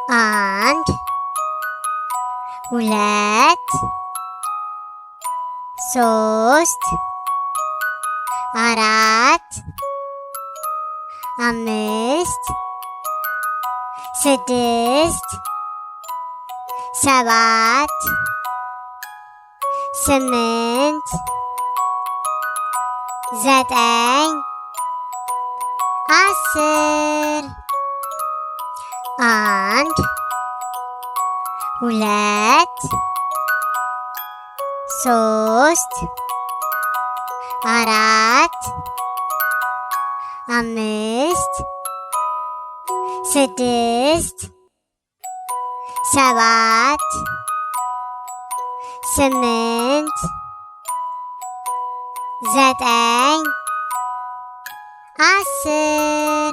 አንድ ሁለት ሶስት አራት አምስት ስድስት ሰባት ስምንት ዘጠኝ አስር አንድ ሁለት ሶስት አራት አምስት ስድስት ሰባት ስምንት ዘጠኝ አስር